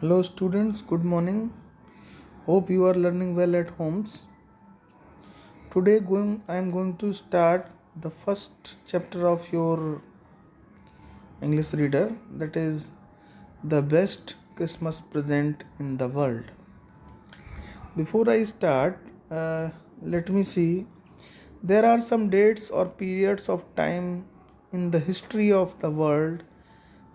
Hello students, good morning. Hope you are learning well at homes. Today I am going to start the first chapter of your English reader, that is the best Christmas present in the world. Before I start, let me see. There are some dates or periods of time in the history of the world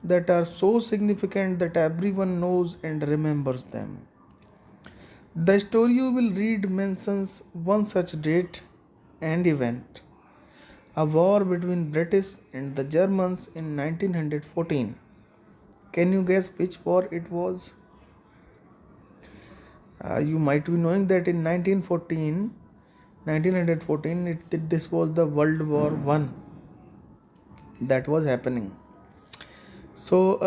that are so significant that everyone knows and remembers them. The story you will read mentions one such date and event, a war between British and the Germans in 1914. Can you guess which war it was? You might be knowing that in 1914, this was the World War One that was happening. So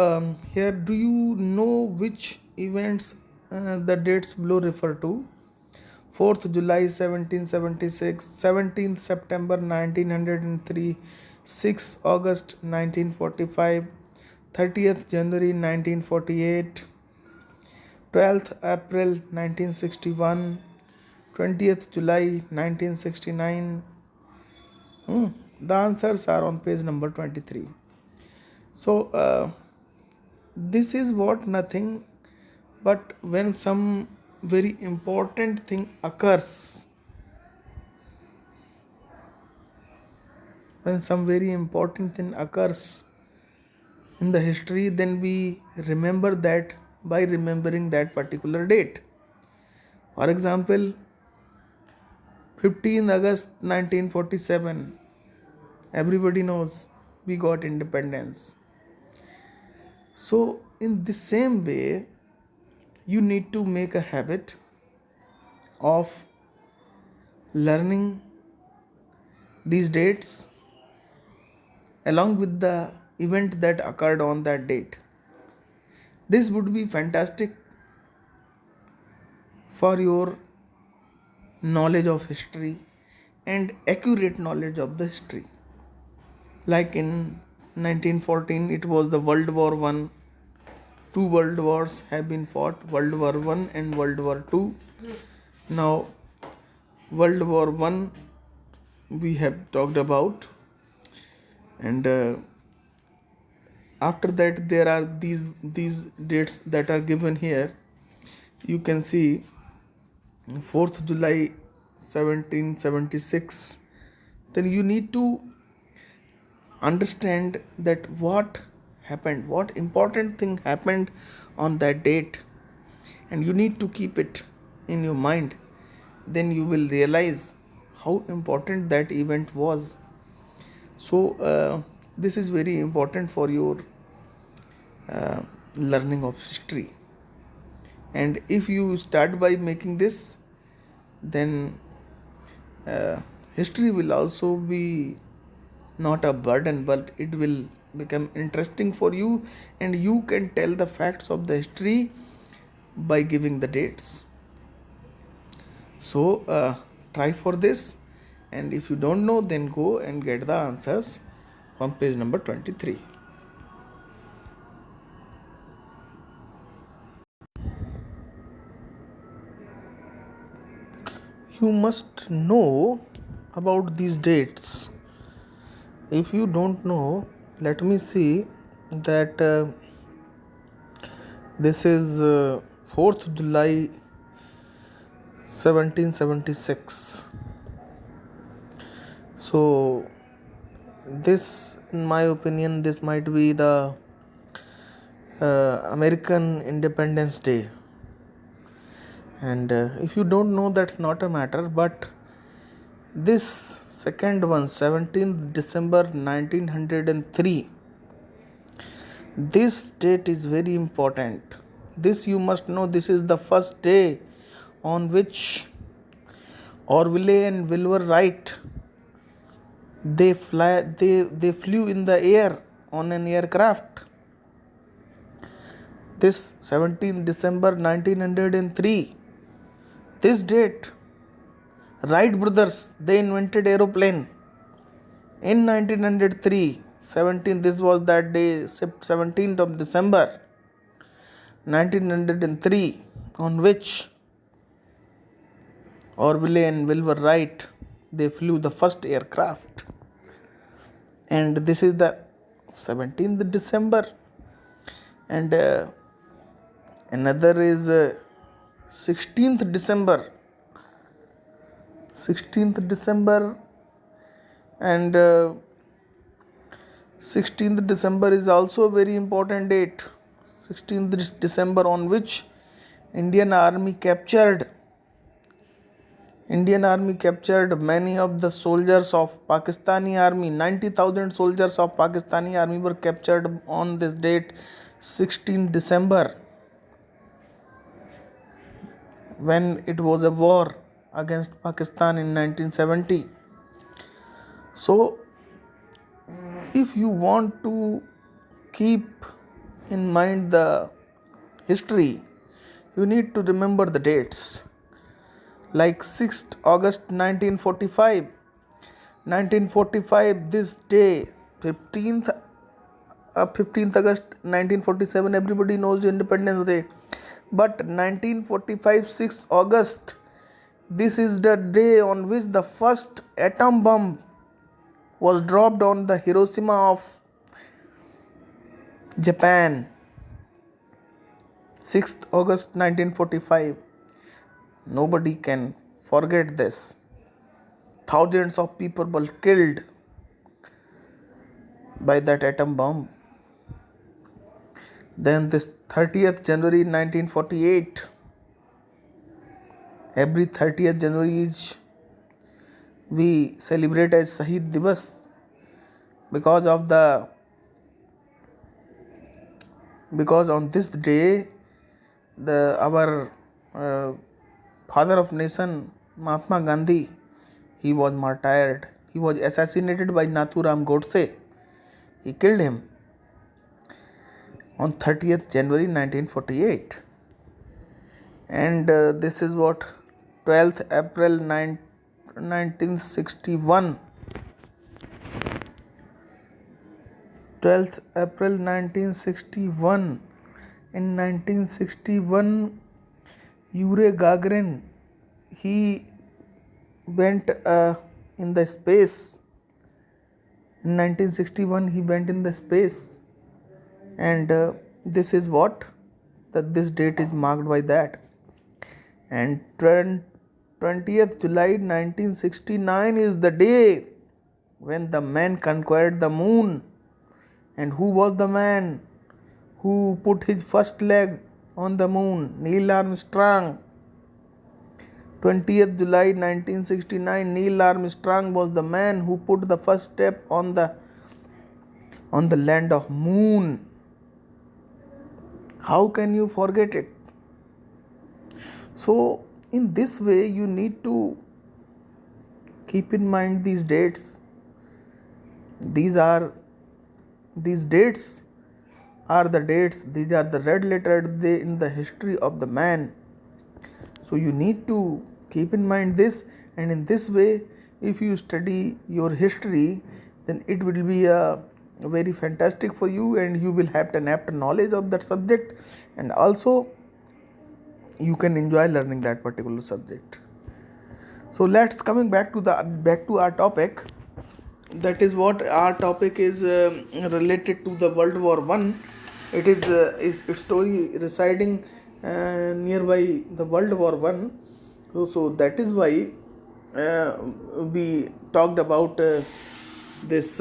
here, do you know which events the dates below refer to? 4th July 1776, 17th September 1903, 6th August 1945, 30th January 1948, 12th April 1961, 20th July 1969. The answers are on page number 23. So, this is what nothing but when some very important thing occurs, when some very important thing occurs in the history, then we remember that by remembering that particular date. For example, 15th August 1947, everybody knows we got independence. So in the same way, you need to make a habit of learning these dates along with the event that occurred on that date. This would be fantastic for your knowledge of history and accurate knowledge of the history. Like in 1914, it was the World War One. Two world wars have been fought, World War One and World War Two. Now, World War One we have talked about, and after that there are these dates that are given here. You can see 4th July 1776. Then you need to understand that what happened, what important thing happened on that date, and you need to keep it in your mind. Then you will realize how important that event was. So this is very important for your learning of history. And if you start by making this, then history will also be not a burden, but it will become interesting for you, and you can tell the facts of the history by giving the dates. So try for this, and if you don't know, then go and get the answers on page number 23. You must know about these dates. If you don't know, let me see that this is 4th July 1776. So this, in my opinion, this might be the American Independence Day. And if you don't know, that's not a matter, but this second one, 17th December 1903, this date is very important. This you must know. This is the first day on which Orville and Wilbur Wright they flew in the air on an aircraft. This 17th December 1903, this date, Wright brothers, they invented aeroplane in 1903. 17, this was that day, 17th of December. 1903, on which Orville and Wilbur Wright they flew the first aircraft. And this is the 17th December, and another is 16th December. 16th December, and 16th December is also a very important date. 16th December, on which Indian Army captured many of the soldiers of Pakistani army. 90,000 soldiers of Pakistani army were captured on this date, 16 December, when it was a war against Pakistan in 1970. So if you want to keep in mind the history, you need to remember the dates. Like 6th August 1945, this day. 15th August 1947, everybody knows Independence Day. But 1945, 6th August, this is the day on which the first atom bomb was dropped on the Hiroshima of Japan. 6th August 1945. Nobody can forget this. Thousands of people were killed by that atom bomb. Then this 30th January 1948. Every 30th January we celebrate as Shahid Divas because on this day our father of nation Mahatma Gandhi, he was martyred. He was assassinated by Nathuram Godse. He killed him on 30th January 1948. And this is what 12th April 1961. 12th April 1961. In 1961, Yuri Gagarin, he went in the space. In 1961, he went in the space, and this is what this date is marked by that. And 20th July 1969 is the day when the man conquered the moon. And who was the man who put his first leg on the moon? Neil Armstrong. 20th July 1969, Neil Armstrong was the man who put the first step on the land of moon. How can you forget it? So in this way you need to keep in mind these dates. These dates are the dates. These are the red lettered in the history of the man. So you need to keep in mind this, and in this way, if you study your history, then it will be very fantastic for you, and you will have an apt knowledge of that subject, and also you can enjoy learning that particular subject. So let's coming back to our topic. That is what our topic is related to the World War I. It is its story residing nearby the World War I. So that is why we talked about this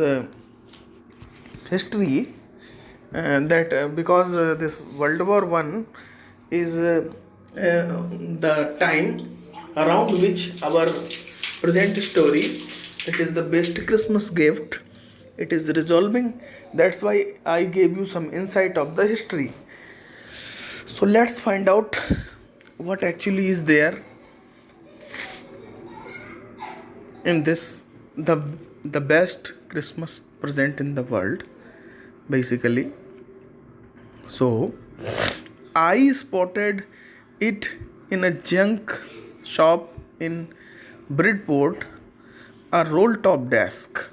history, that because this World War I is the time around which our present story, it is the best Christmas gift, it is resolving. That's why I gave you some insight of the history. So let's find out what actually is there in this, the best Christmas present in the world, basically. So I spotted it in a junk shop in Bridport, a roll-top desk.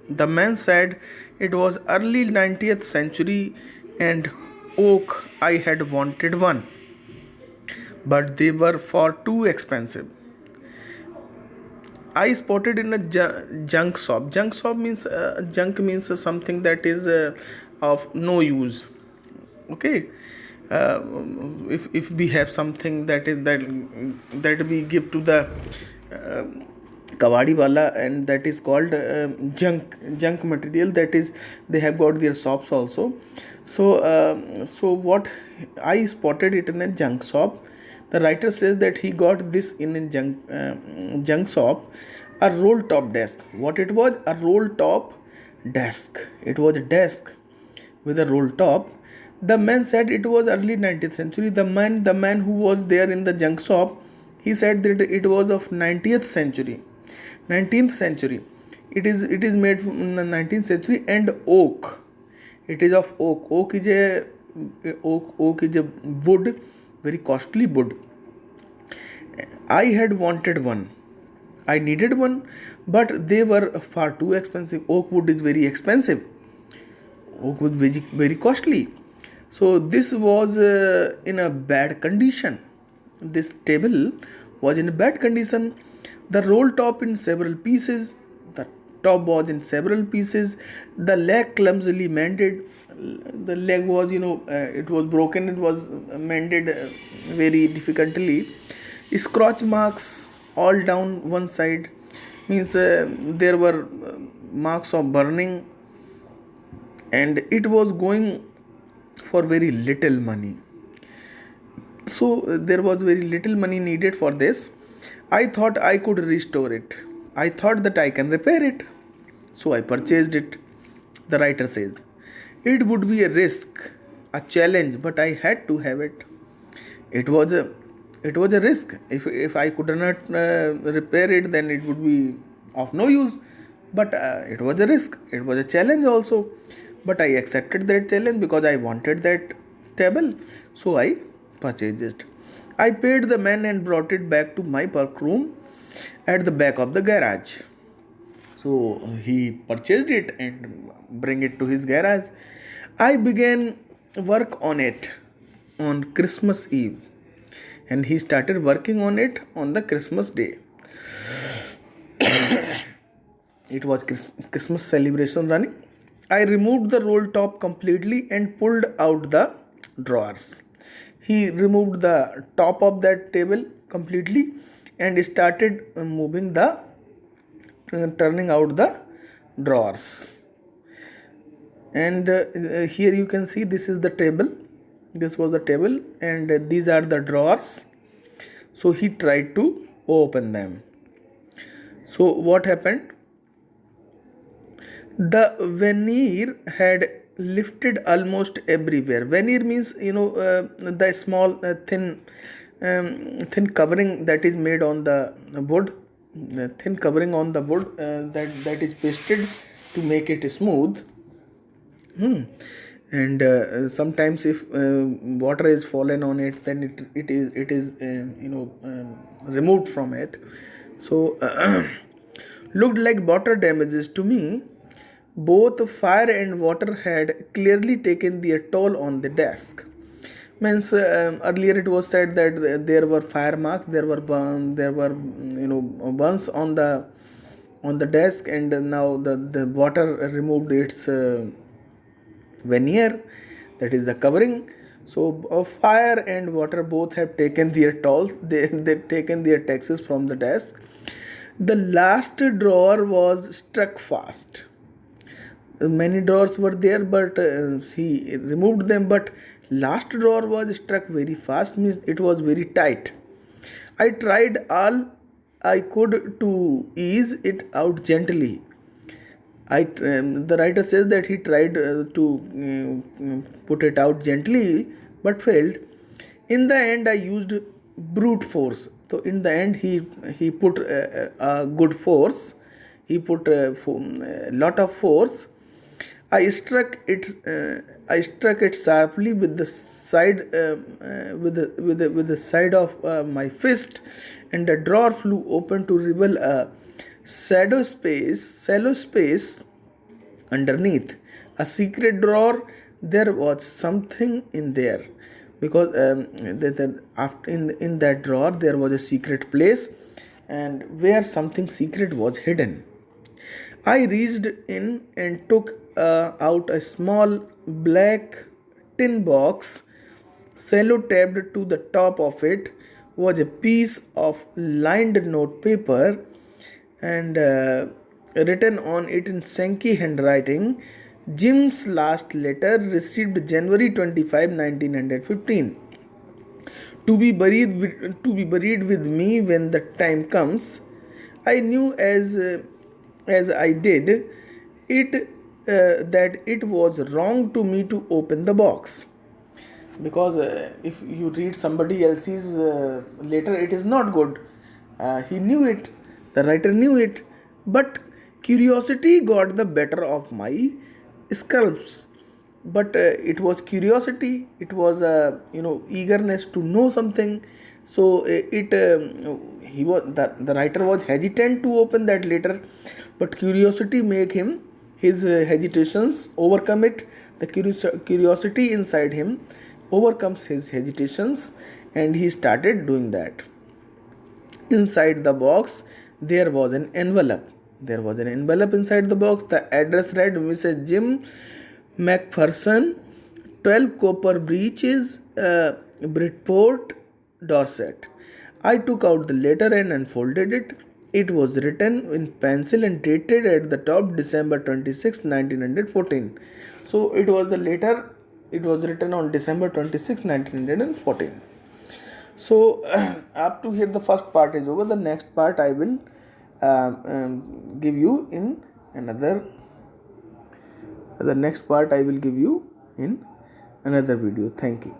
The man said it was early 19th century and oak I had wanted one, but they were far too expensive. I spotted in a junk shop. Junk means something that is of no use. Okay, uh, if we have something that we give to the uh, kawadi wala, and that is called junk material, that is they have got their shops also. So what, I spotted it in a junk shop. The writer says that he got this in a junk shop, a roll top desk. What it was? A roll top desk. It was a desk with a roll top. The man said it was early 19th century. The man who was there in the junk shop, he said that it was of 90th century. 19th century. It is made in the 19th century, and oak. It is of oak. Oak is a wood, very costly wood. I had wanted one. I needed one, but they were far too expensive. Oak wood is very expensive. Oak was very costly. So this was in a bad condition. This table was in a bad condition. The roll top in several pieces. The top was in several pieces. The leg clumsily mended. The leg was, it was broken. It was mended very difficultly. Scratch marks all down one side, means there were marks of burning, and it was going for very little money. So there was very little money needed for this. I thought I could restore it. I thought that I can repair it. So I purchased it. The writer says, it would be a risk, a challenge, but I had to have it. It was a risk. If I could not repair it, then it would be of no use. But it was a risk. It was a challenge also. But I accepted that challenge because I wanted that table. So I purchased it. I paid the man and brought it back to my workroom at the back of the garage. So he purchased it and bring it to his garage. I began work on it on Christmas Eve, and he started working on it on the Christmas day. It was Christmas celebration running. I removed the roll top completely and pulled out the drawers. He removed the top of that table completely and started turning out the drawers. And here you can see, this is the table. This was the table, and these are the drawers. So he tried to open them. So what happened? The veneer had lifted almost everywhere. Veneer means, the small thin covering that is made on the wood. The thin covering on the wood that is pasted to make it smooth. And sometimes if water is fallen on it, then it is removed from it. So looked like water damages to me. Both fire and water had clearly taken their toll on the desk. Means earlier it was said that there were fire marks, there were burns on the desk, and now the water removed its veneer, that is the covering. So fire and water both have taken their tolls. They've taken their taxes from the desk. The last drawer was struck fast. Many drawers were there, but he removed them, but last drawer was struck very fast, means it was very tight. I tried all I could to ease it out gently. The writer says that he tried to put it out gently, but failed. In the end, I used brute force. So in the end, he put a good force. He put a lot of force. I struck it. I struck it sharply with the side, with the side of my fist, and the drawer flew open to reveal a shallow space underneath. A secret drawer there was something in there, because after in that drawer there was a secret place, and where something secret was hidden. I reached in and took out a small black tin box. Cellotaped to the top of it was a piece of lined note paper, and written on it in Sankey handwriting, Jim's last letter, received January 25, 1915. To be buried with me when the time comes. I knew as I did it that it was wrong to me to open the box, because if you read somebody else's letter, it is not good. He knew it, the writer knew it, but curiosity got the better of my scalps. But it was curiosity, it was eagerness to know something. So it he was the writer was hesitant to open that letter, but curiosity make him his hesitations overcome it. The curiosity inside him overcomes his hesitations, and he started doing that. Inside the box there was an envelope. There was an envelope inside the box. The address read, Mrs. Jim McPherson, 12 Copper Breaches, Bridport, Dorset. I took out the letter and unfolded it. It was written in pencil and dated at the top December 26, 1914. So it was the letter, it was written on December 26, 1914. So up to here the first part is over. The next part I will give you in another. The next part I will give you in another video. Thank you.